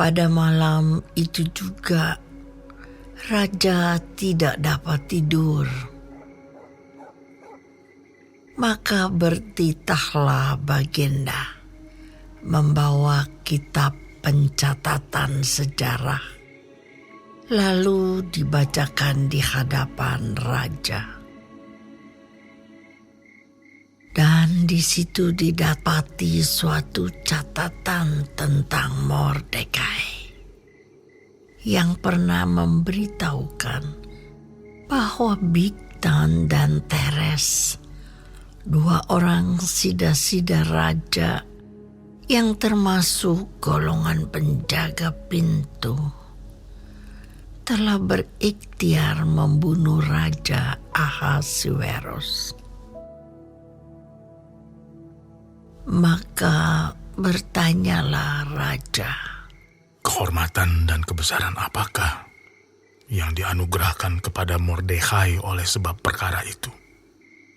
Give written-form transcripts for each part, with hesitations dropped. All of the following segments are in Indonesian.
Pada malam itu juga raja tidak dapat tidur. Maka bertitahlah Baginda membawa kitab pencatatan sejarah, lalu dibacakan di hadapan raja. Dan di situ didapati suatu catatan tentang Mordekai yang pernah memberitahukan bahwa Bigtan dan Teres, dua orang sida-sida raja yang termasuk golongan penjaga pintu, telah berikhtiar membunuh Raja Ahasuerus. Maka bertanyalah raja, kehormatan dan kebesaran apakah yang dianugerahkan kepada Mordekai oleh sebab perkara itu?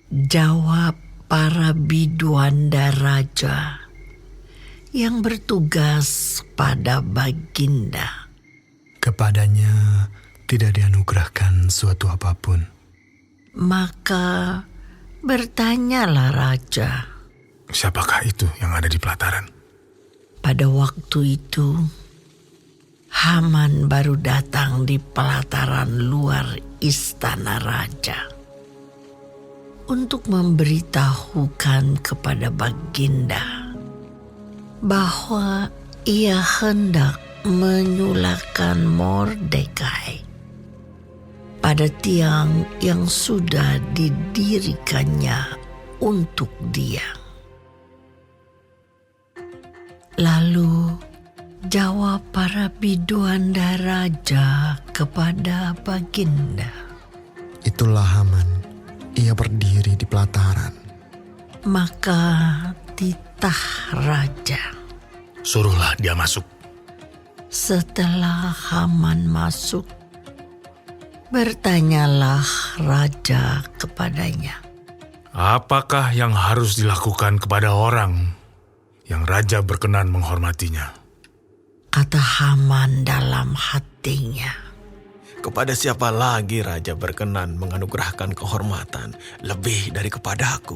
Jawab para biduanda raja yang bertugas pada Baginda. Kepadanya tidak dianugerahkan suatu apapun. Maka bertanyalah raja, siapakah itu yang ada di pelataran? pada waktu itu Haman baru datang di pelataran luar istana raja untuk memberitahukan kepada Baginda bahwa ia hendak menyulahkan Mordekai pada tiang yang sudah didirikannya untuk dia. Lalu jawab para biduanda raja kepada Baginda, Itulah Haman, ia berdiri di pelataran. maka titah raja. Suruhlah dia masuk. Setelah Haman masuk, bertanyalah raja kepadanya, Apakah yang harus dilakukan kepada orang yang raja berkenan menghormatinya? kata Haman dalam hatinya. Kepada siapa lagi raja berkenan menganugerahkan kehormatan lebih dari kepadaku?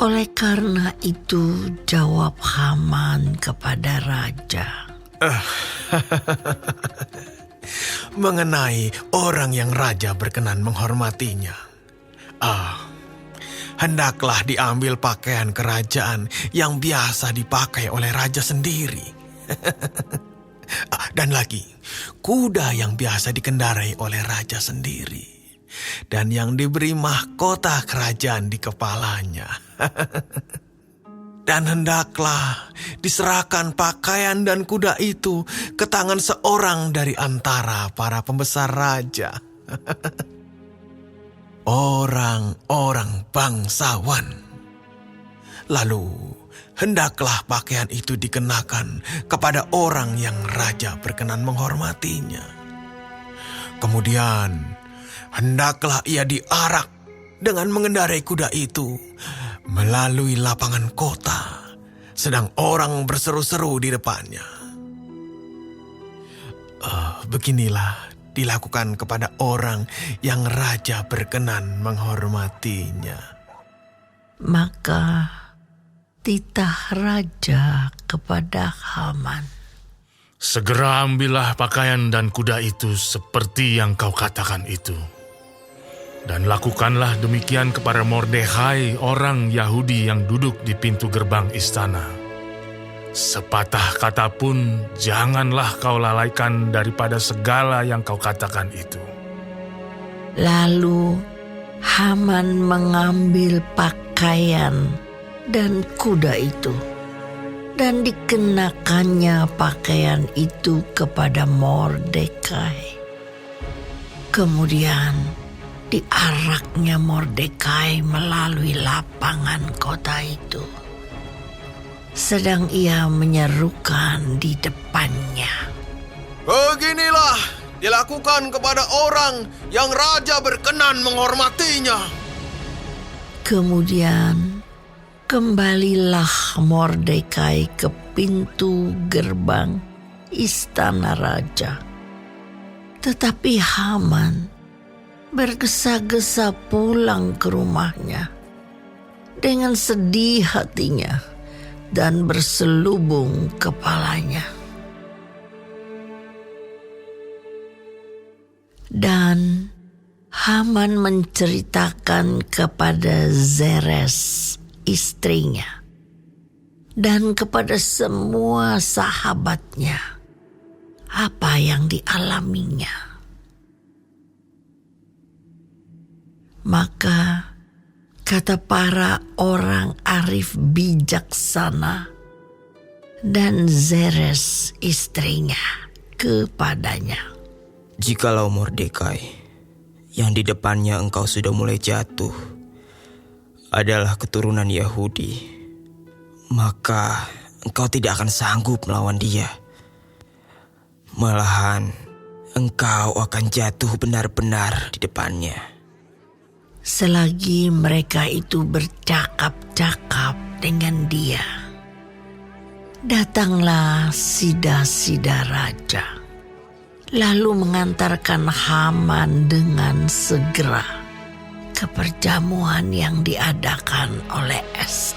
Oleh karena itu jawab Haman kepada raja, Mengenai orang yang raja berkenan menghormatinya, hendaklah diambil pakaian kerajaan yang biasa dipakai oleh raja sendiri. Dan lagi, kuda yang biasa dikendarai oleh raja sendiri, dan yang diberi mahkota kerajaan di kepalanya. Dan hendaklah diserahkan pakaian dan kuda itu ke tangan seorang dari antara para pembesar raja. Orang-orang bangsawan. Lalu hendaklah pakaian itu dikenakan kepada orang yang raja berkenan menghormatinya. Kemudian hendaklah ia diarak dengan mengendarai kuda itu melalui lapangan kota, sedang orang berseru-seru di depannya. Beginilah dilakukan kepada orang yang raja berkenan menghormatinya. Maka titah raja kepada Haman, Segera ambillah pakaian dan kuda itu seperti yang kau katakan itu. Dan lakukanlah demikian kepada Mordekai, orang Yahudi yang duduk di pintu gerbang istana. Sepatah kata pun janganlah kau lalaikan daripada segala yang kau katakan itu. Lalu Haman mengambil pakaian dan kuda itu, dan dikenakannya pakaian itu kepada Mordekai. Kemudian diaraknya Mordekai melalui lapangan kota itu, sedang ia menyerukan di depannya, Beginilah dilakukan kepada orang yang raja berkenan menghormatinya. Kemudian kembalilah Mordekai ke pintu gerbang istana raja. Tetapi Haman bergesa-gesa pulang ke rumahnya dengan sedih hatinya dan berselubung kepalanya. Dan Haman menceritakan kepada Zeres istrinya dan kepada semua sahabatnya apa yang dialaminya. Maka kata para orang arif bijaksana dan Zeres istrinya kepadanya, "Jikalau Mordekai, yang di depannya engkau sudah mulai jatuh, adalah keturunan Yahudi, maka engkau tidak akan sanggup melawan dia. Malahan, engkau akan jatuh benar-benar di depannya." Selagi mereka itu bercakap-cakap dengan dia, datanglah sida-sida raja, lalu mengantarkan Haman dengan segera ke perjamuan yang diadakan oleh Ester.